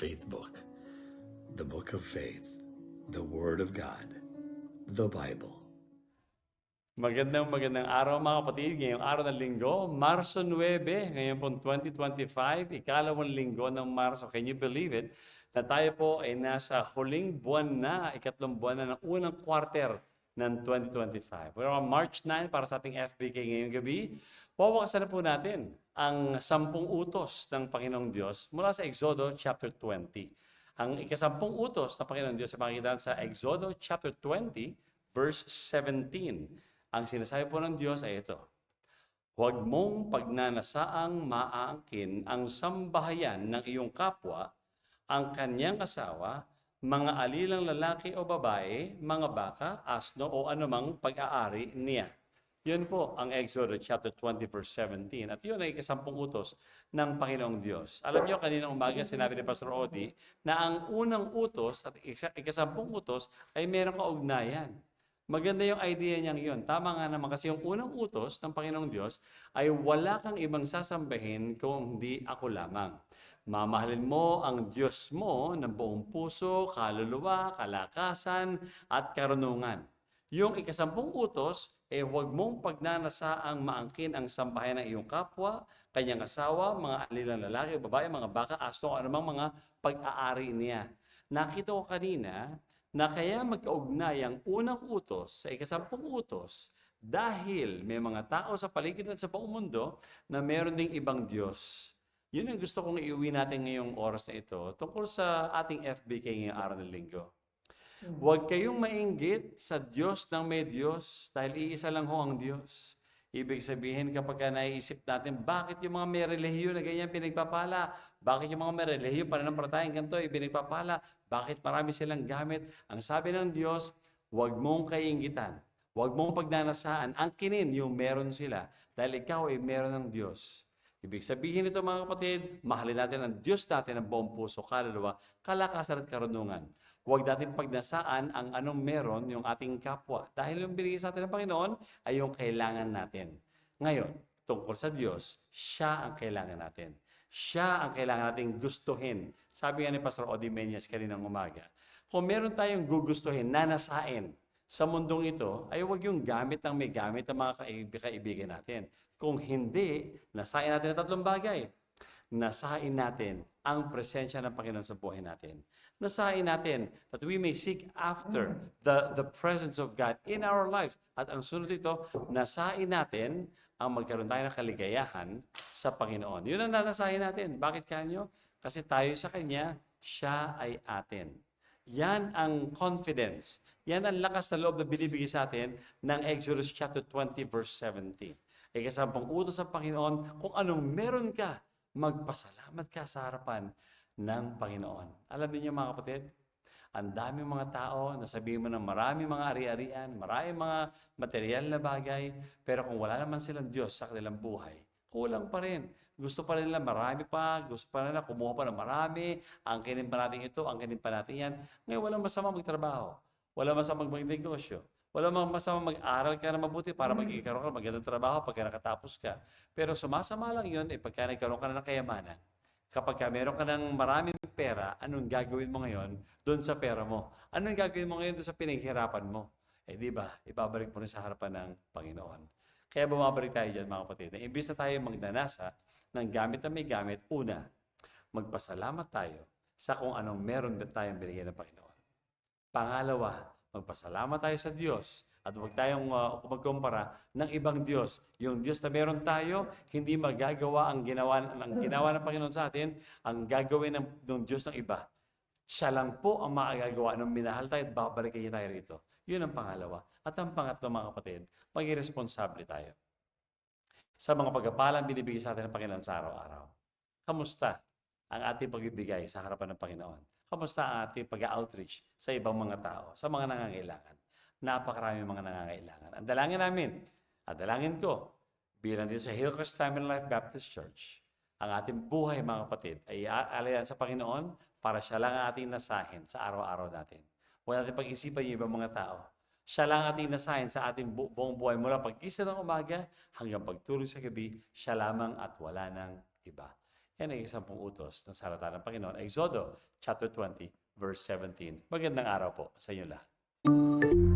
faith book, the book of faith, the Word of God, the Bible. Magandang araw mga kapatid. Ngayong araw ng linggo, Marso 9, ngayon pong 2025, ikalawang linggo ng Marso. Can you believe it? Na tayo po ay nasa huling buwan na, ikatlong buwan na ng unang quarter ng 2025. We're on March 9 para sa ating FBK ngayong gabi. Wawakasan na po natin ang 10 utos ng Panginoong Diyos mula sa Exodo chapter 20. Ang ika-10 utos ng Panginoong Diyos ay makikita sa Exodo chapter 20, verse 17. Ang sinasabi po ng Diyos ay ito: huwag mong pagnanasaang maaangkin ang sambahayan ng iyong kapwa, ang kanyang asawa, mga alilang lalaki o babae, mga baka, asno o anumang pag-aari niya. Yun po ang Exodus chapter 20 verse 17. At yun ay ika-10 utos ng Panginoong Diyos. Alam niyo, kaninang umaga sinabi ni Pastor Odi na ang unang utos at ika-10 utos ay mayroong kaugnayan. Maganda yung idea niyang yun. Tama nga naman kasi yung unang utos ng Panginoong Diyos ay wala kang ibang sasambahin kung hindi ako lamang. Mamahalin mo ang Diyos mo ng buong puso, kaluluwa, kalakasan, at karunungan. Yung ika-10 utos, huwag mong pagnanasaang maangkin ang sambahayan ng iyong kapwa, kanyang asawa, mga alilang lalaki, babae, mga baka, aso, anumang mga pag-aari niya. Nakita ko kanina na kaya magkaugnay ang unang utos sa ika-10 utos dahil may mga tao sa paligid at sa buong mundo na meron ding ibang Diyos. Yun ang gusto kong iuwi natin ngayong oras na ito tungkol sa ating FBK ngayong araw ng linggo. Huwag kayong mainggit sa Diyos ng may Diyos dahil iisa lang ho ang Diyos. Ibig sabihin kapag naiisip natin, bakit yung mga may relihiyon na ganyan pinagpapala? Bakit yung mga may relihiyon pananampalatayang ganito ay pinagpapala? Bakit marami silang gamit? Ang sabi ng Diyos, huwag mong kainggitan. Huwag mong pagnanasaan. Angkinin yung meron sila dahil ikaw ay meron ng Diyos. Ibig sabihin nito mga kapatid, mahalin natin ang Diyos natin ng buong puso, kaluluwa, kalakasan at karunungan. Huwag natin pagnasaan ang anong meron yung ating kapwa. Dahil yung binigay sa atin ng Panginoon ay yung kailangan natin. Ngayon, tungkol sa Diyos, siya ang kailangan natin. Siya ang kailangan natin gustuhin. Sabi nga ni Pastor Odi Meñas kaninang umaga, kung meron tayong gugustuhin, nanasain sa mundong ito, ay huwag yung gamit ng may gamit ng mga kaibigan natin. Kung hindi, nasain natin ang 3 bagay. Nasain natin ang presensya ng Panginoon sa buhay natin. Nasain natin that we may seek after the presence of God in our lives. At ang sunod ito, nasain natin ang magkaroon tayo ng kaligayahan sa Panginoon. Yun ang nanasain natin. Bakit kanyo? Kasi tayo sa Kanya, siya ay atin. Yan ang confidence. Yan ang lakas na loob na binibigay sa atin ng Exodus chapter 20 verse 17. Ika-10 utos sa Panginoon, kung anong meron ka, magpasalamat ka sa harapan ng Panginoon. Alam niyo mga kapatid, ang daming mga tao na sabihin mo ng maraming mga ari-arian, maraming mga material na bagay, pero kung wala naman silang Diyos sa kanilang buhay, kulang pa rin. Gusto pa rin nila marami pa, gusto pa nila kumuha pa ng marami, angkinin pa natin ito, angkinin pa natin yan. Ngayon, walang masama magtrabaho, walang masama magnegosyo, walang masama mag-aral ka na mabuti para magkikaroon ka ng magandang trabaho pagka nakatapos ka. Pero sumasama lang yun, pagka nagkaroon ka na ng kayamanan. Kapag meron ka ng maraming pera, anong gagawin mo ngayon doon sa pera mo? Anong gagawin mo ngayon doon sa pinaghirapan mo? Di ba? Ibabalik mo rin sa harapan ng Panginoon. Kaya bumabalik tayo dyan mga kapatid. Na imbis na tayo magnanasa ng gamit na may gamit, una, magpasalamat tayo sa kung anong meron ba tayong binigyan ng Panginoon. Pangalawa, magpasalamat tayo sa Diyos at huwag tayong magkumpara ng ibang Diyos. Yung Diyos na meron tayo, hindi magagawa ang ginawa ng Panginoon sa atin, ang gagawin ng Diyos ng iba. Siya lang po ang makagagawa ng minahal tayo at babalikin tayo rito. Yun ang pangalawa. At ang pangatlo mga kapatid, maging responsable tayo sa mga pagpapalang binibigay sa atin ng Panginoon sa araw-araw. Kamusta ang ating pagbibigay sa harapan ng Panginoon? Kamusta ang ating pag-outreach sa ibang mga tao, sa mga nangangailangan? Napakarami mga nangangailangan. Ang dalangin namin, at dalangin ko, bilang dito sa Hillcrest Family Life Baptist Church, ang ating buhay mga kapatid ay aalayan sa Panginoon para siya lang ang ating nasahin sa araw-araw natin. Huwag natin pag-isipan yung ibang mga tao. Siya lang ating nasahin sa ating buong buhay mula pag-isa ng umaga hanggang pagtulog sa gabi, siya lamang at wala nang iba. Yan ay isang utos ng salita ng Panginoon. Exodo chapter 20, verse 17. Magandang araw po sa inyo lahat.